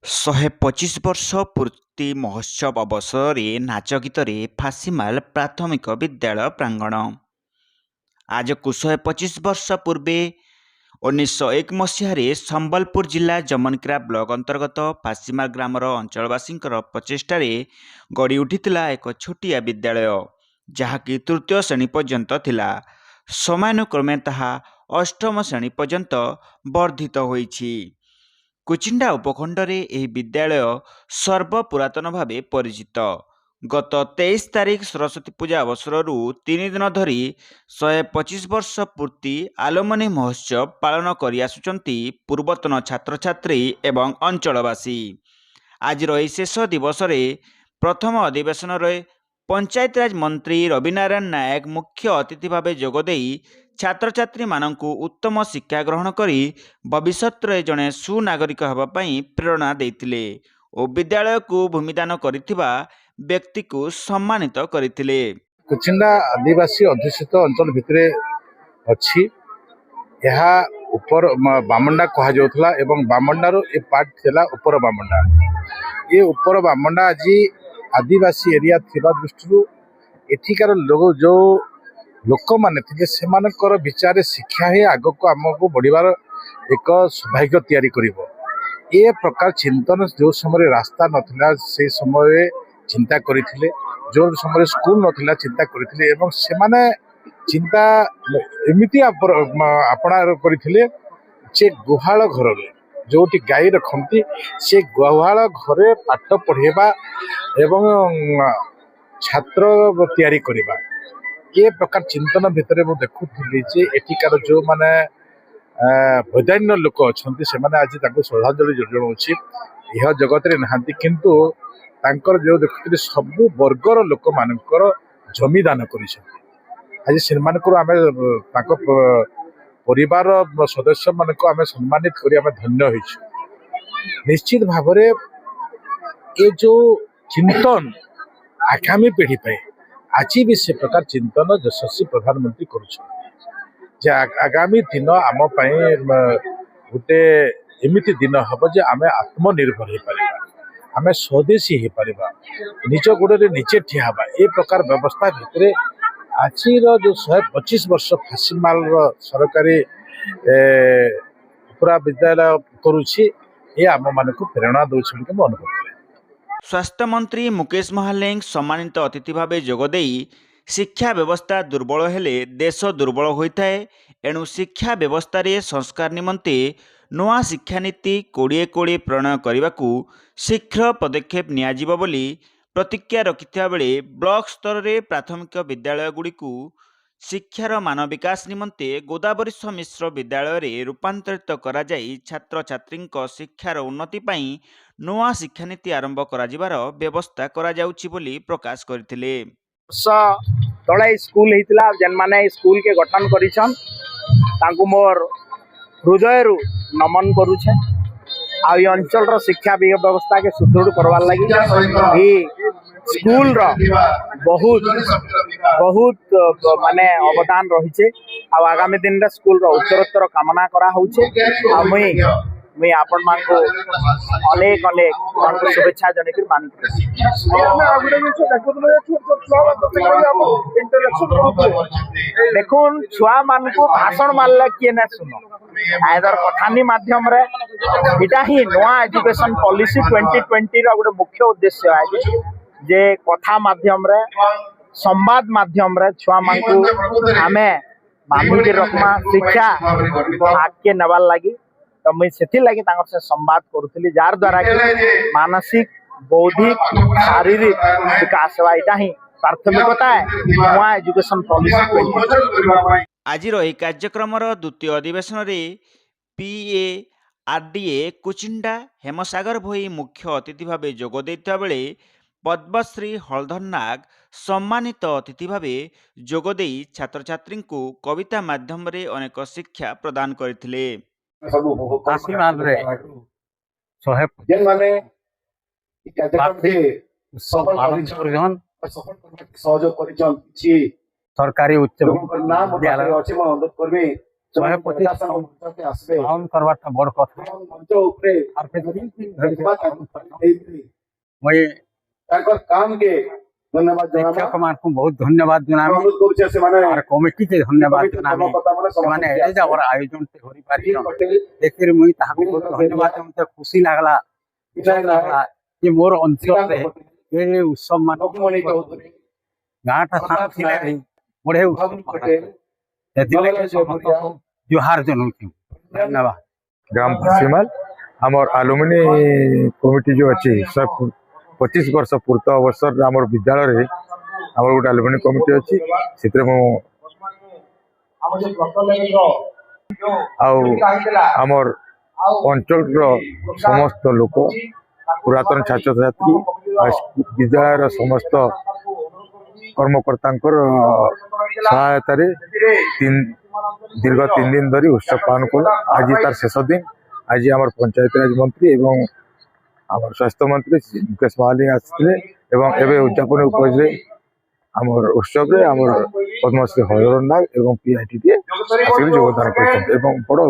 125 ବର୍ଷ ପୂର୍ତ୍ତି ମହୋତ୍ସବ ଅବସରରେ ନାଚ ଗୀତରେ ଫାସିମାଲ ପ୍ରାଥମିକ ବିଦ୍ୟାଳୟ ପ୍ରାଙ୍ଗଣ। ଆଜକୁ 125 ବର୍ଷ ପୂର୍ବେ 1901 ମସିହାରେ ସମ୍ବଲପୁର ଜିଲ୍ଲା ଜମନକିରା ବ୍ଲକ ଅନ୍ତର୍ଗତ ଫାସିମାଲ ଗ୍ରାମର ଅଞ୍ଚଳବାସୀଙ୍କର ପ୍ରଚେଷ୍ଟାରେ ଗଢ଼ି ଉଠିଥିଲା ଏକ ଛୋଟିଆ ବିଦ୍ୟାଳୟ, ଯାହାକି ତୃତୀୟ ଶ୍ରେଣୀ ପର୍ଯ୍ୟନ୍ତ ଥିଲା। ସମୟାନୁକ୍ରମେ ତାହା ଅଷ୍ଟମ ଶ୍ରେଣୀ ପର୍ଯ୍ୟନ୍ତ ବର୍ଦ୍ଧିତ ହୋଇଛି। କୁଚିଣ୍ଡା ଉପଖଣ୍ଡରେ ଏହି ବିଦ୍ୟାଳୟ ସର୍ବପୁରାତନ ଭାବେ ପରିଚିତ। ଗତ 23 ତାରିଖ ସରସ୍ୱତୀ ପୂଜା ଅବସରରୁ 3 ଦିନ ଧରି 125 ବର୍ଷ ପୂର୍ତ୍ତି ଆଲୁମିନି ମହୋତ୍ସବ ପାଳନ କରି ଆସୁଛନ୍ତି ପୂର୍ବତନ ଛାତ୍ରଛାତ୍ରୀ ଏବଂ ଅଞ୍ଚଳବାସୀ। ଆଜିର ଏହି ଶେଷ ଦିବସରେ ପ୍ରଥମ ଅଧିବେଶନରେ ପଞ୍ଚାୟତିରାଜ ମନ୍ତ୍ରୀ ରବିନାରାୟଣ ନାୟକ ମୁଖ୍ୟ ଅତିଥି ଭାବେ ଯୋଗଦେଇ ଛାତ୍ରଛାତ୍ରୀମାନଙ୍କୁ ଉତ୍ତମ ଶିକ୍ଷା ଗ୍ରହଣ କରି ଭବିଷ୍ୟତରେ ଜଣେ ସୁନାଗରିକ ହେବା ପାଇଁ ପ୍ରେରଣା ଦେଇଥିଲେ ଓ ବିଦ୍ୟାଳୟକୁ ଭୂମିଦାନ କରିଥିବା ବ୍ୟକ୍ତିକୁ ସମ୍ମାନିତ କରିଥିଲେ। କୁଚିଣ୍ଡା ଆଦିବାସୀ ଅଧ୍ୟୁଷିତ ଅଞ୍ଚଳ ଭିତରେ ଅଛି। ଏହା ଉପର ବାମଣ୍ଡା କୁହାଯାଉଥିଲା ଏବଂ ବାମଣ୍ଡାରୁ ଏ ପାର୍ଟ ଥିଲା ଉପର ବାମଣ୍ଡା। ଏ ଉପର ବାମଣ୍ଡା ଆଜି ଆଦିବାସୀ ଏରିଆ ଥିବା ଦୃଷ୍ଟିରୁ ଏଠିକାର ଯେଉଁ ଲୋକମାନେ ଥିଲେ ସେମାନଙ୍କର ବିଚାରରେ ଶିକ୍ଷା ହିଁ ଆଗକୁ ଆମକୁ ବଢ଼ିବାର ଏକ ସୌଭାଗ୍ୟ ତିଆରି କରିବ। ଏ ପ୍ରକାର ଚିନ୍ତନ ଯେଉଁ ସମୟରେ ରାସ୍ତା ନଥିଲା ସେ ସମୟରେ ଚିନ୍ତା କରିଥିଲେ, ଯେଉଁ ସମୟରେ ସ୍କୁଲ ନଥିଲା ଚିନ୍ତା କରିଥିଲେ ଏବଂ ସେମାନେ ଚିନ୍ତା ଏମିତି ଆପଣା କରିଥିଲେ ଯେ ଗୁହାଳ ଘରରେ ଯେଉଁଠି ଗାଈ ରଖନ୍ତି ସେ ଗୁହାଳ ଘରେ ପାଠ ପଢ଼େଇବା ଏବଂ ଛାତ୍ର ତିଆରି କରିବା। ଏ ପ୍ରକାର ଚିନ୍ତନ ଭିତରେ ମୁଁ ଦେଖୁଥିଲି ଯେ ଏଠିକାର ଯେଉଁମାନେ ବୈଦାନ୍ୟ ଲୋକ ଅଛନ୍ତି ସେମାନେ ଆଜି ତାଙ୍କୁ ଶ୍ରଦ୍ଧାଞ୍ଜଳି ଜଣାଉଛି। ଏହା ଜଗତରେ ନାହାନ୍ତି, କିନ୍ତୁ ତାଙ୍କର ଯେଉଁ ଦେଖୁଥିଲେ ସବୁ ବର୍ଗର ଲୋକମାନଙ୍କର ଜମିଦାନ କରିଛନ୍ତି। ଆଜି ସେମାନଙ୍କୁ ଆମେ ତାଙ୍କ ପରିବାର ସଦସ୍ୟମାନଙ୍କୁ ଆମେ ସମ୍ମାନିତ କରି ଆମେ ଧନ୍ୟ ହୋଇଛୁ। ନିଶ୍ଚିତ ଭାବରେ ଏ ଯେଉଁ ଚିନ୍ତନ ଆଗାମୀ ପିଢ଼ି ପାଇଁ ଆଜି ବି ସେ ପ୍ରକାର ଚିନ୍ତନ ଯଶସ୍ୱୀ ପ୍ରଧାନମନ୍ତ୍ରୀ କରୁଛନ୍ତି ଯେ ଆଗାମୀ ଦିନ ଆମ ପାଇଁ ଗୋଟେ ଏମିତି ଦିନ ହେବ ଯେ ଆମେ ଆତ୍ମନିର୍ଭର ହେଇପାରିବା, ଆମେ ସ୍ୱଦେଶୀ ହେଇପାରିବା, ନିଜ ଗୋଡ଼ରେ ନିଜେ ଠିଆ ହେବା। ଏ ପ୍ରକାର ବ୍ୟବସ୍ଥା ଭିତରେ ଆଜିର ଯେଉଁ 125 ବର୍ଷ ଫାସିମାଲର ସରକାରୀ ପୁରା ବିଦ୍ୟାଳୟ କରୁଛି, ଏ ଆମମାନଙ୍କୁ ପ୍ରେରଣା ଦେଉଛି ବୋଲି ମୁଁ ଅନୁଭବ କରେ। ସ୍ୱାସ୍ଥ୍ୟମନ୍ତ୍ରୀ ମୁକେଶ ମହାଲେଙ୍କ ସମ୍ମାନିତ ଅତିଥି ଭାବେ ଯୋଗଦେଇ ଶିକ୍ଷା ବ୍ୟବସ୍ଥା ଦୁର୍ବଳ ହେଲେ ଦେଶ ଦୁର୍ବଳ ହୋଇଥାଏ, ଏଣୁ ଶିକ୍ଷା ବ୍ୟବସ୍ଥାରେ ସଂସ୍କାର ନିମନ୍ତେ ନୂଆ ଶିକ୍ଷାନୀତି 2020 ପ୍ରଣୟ କରିବାକୁ ଶୀଘ୍ର ପଦକ୍ଷେପ ନିଆଯିବ ବୋଲି ପ୍ରତିଜ୍ଞା ରଖିଥିବା ବେଳେ ବ୍ଲକ ସ୍ତରରେ ପ୍ରାଥମିକ ବିଦ୍ୟାଳୟଗୁଡ଼ିକୁ ଶିକ୍ଷାର ମାନ ବିକାଶ ନିମନ୍ତେ ଗୋଦାବରୀଶ ମିଶ୍ର ବିଦ୍ୟାଳୟରେ ରୂପାନ୍ତରିତ କରାଯାଇ ଛାତ୍ରଛାତ୍ରୀଙ୍କ ଶିକ୍ଷାର ଉନ୍ନତି ପାଇଁ ନୂଆ ଶିକ୍ଷାନୀତି ଆରମ୍ଭ କରାଯିବାର ବ୍ୟବସ୍ଥା କରାଯାଉଛି ବୋଲି ପ୍ରକାଶ କରିଥିଲେ। ବର୍ଷ ତଳେ ସ୍କୁଲ ହେଇଥିଲା, ଯେନ୍ମାନେ ସ୍କୁଲ के गठन करिछन तांकु मोर हृदयरू नमन करुछे। आ ये अंचल शिक्षा व्यवस्था के सुदृढ़ करवार लगी ये स्कूल रो बहुत माने अवदान रही। आगामी दिन रे स्कूल रो उत्तरोत्तर कामना करा होउछे। आ मुई आपण मान को अनेक शुभेच्छा जनक देखुन छुआ मान को भाषण मारला किए ना सुनो आइदर कथानी माध्यम रे इटा ही नवा एजुकेशन पॉलिसी 2020 रो गोटे मुख्य उद्देश्य है जे कथा माध्यम रे संवाद माध्यम रे छुआ मान को आमे बांधी रखमा शिक्षा आगे नबार लगी। तो मुझे से लगी से संवाद करुली जार द्वारा कि मानसिक बौद्धिक शारीरिक विकास यहाँ ही प्राथमिकता है नवा एजुकेशन पॉलिसी। आज कार्यक्रम द्वितीय अधिवेशन में PARDA कुचिंडा हेमसागर भोई मुख्य अतिथि भाव जोगदेता बेले पद्मश्री हलधर नाग सम्मानित अतिथि भाव जोगदे छात्र छात्री को कविता माध्यम रे अनेक शिक्षा प्रदान करथिले। सरकारी उच्च विद्यालय ପାଳନ କରବାଟା ବଡ଼ କଥା আর ମୁଇଁ ଶିକ୍ଷକ ମାନଙ୍କୁ ବହୁତ ଧନ୍ୟବାଦ ଜଣାବି আর কমিটিকে ধন্যবাদ জনাবি ସେମାନେ ଏଡ଼େ ଯାବର ଆୟୋଜନଟେ କରିପାରିଛନ୍ ଦେଖିରି ମୁଇଁ ତାହାକୁ ବହୁତ ଧନ୍ୟବାଦ ମତେ ଖୁସି ଲାଗଲା ଯେ ମୋର ଅଞ୍ଚଳରେ ଏ ଉତ୍ସବ ମାନ ଗାଁଟା ସାରା ଥିଲେ ବଢ଼େ ଉତ୍ସବ ସେଥିଲାଗି ସମସ୍ତଙ୍କୁ ଜୁହାର ଜଣାଉଛୁ ଧନ୍ୟବାଦ। ग्राम फासीमाल आमर आलुमिनी कमिटी जो अच्छी 25 वर्ष पूर्त अवसर आम विद्यालय आम गोटे आलुमिनी कमिटी अच्छी से आमर अंचल समस्त लोक पुरातन छात्र छात्री विद्यालय समस्त कर्मकर्ता सहायतार दीर्घ 3 दिन धरी उत्सव पालन कल आज तार शेष दिन आज आम पंचायत राज मंत्री एवं आम स्वास्थ्य मंत्री मुकेश महाली आसते उद्यापन उपजे आम उत्सव आम पद्मश्री हरिहर नाग एवं पीआईटी योगदान कर बड़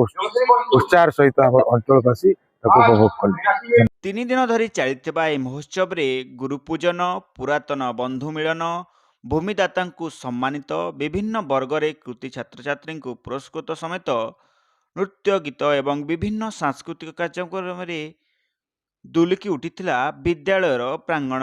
उत्साह सहित आम अंचलवासी उपभोग कले। 3 दिन धरी चलता यह महोत्सव रे गुरुपूजन पुरातन बंधु मिलन भूमिदाता सम्मानित विभिन्न वर्गरे कृति छात्र छात्री पुरस्कृत समेत नृत्य गीत एवं विभिन्न सांस्कृतिक कार्यक्रम दुलकी उठी विद्यालयर प्रांगण।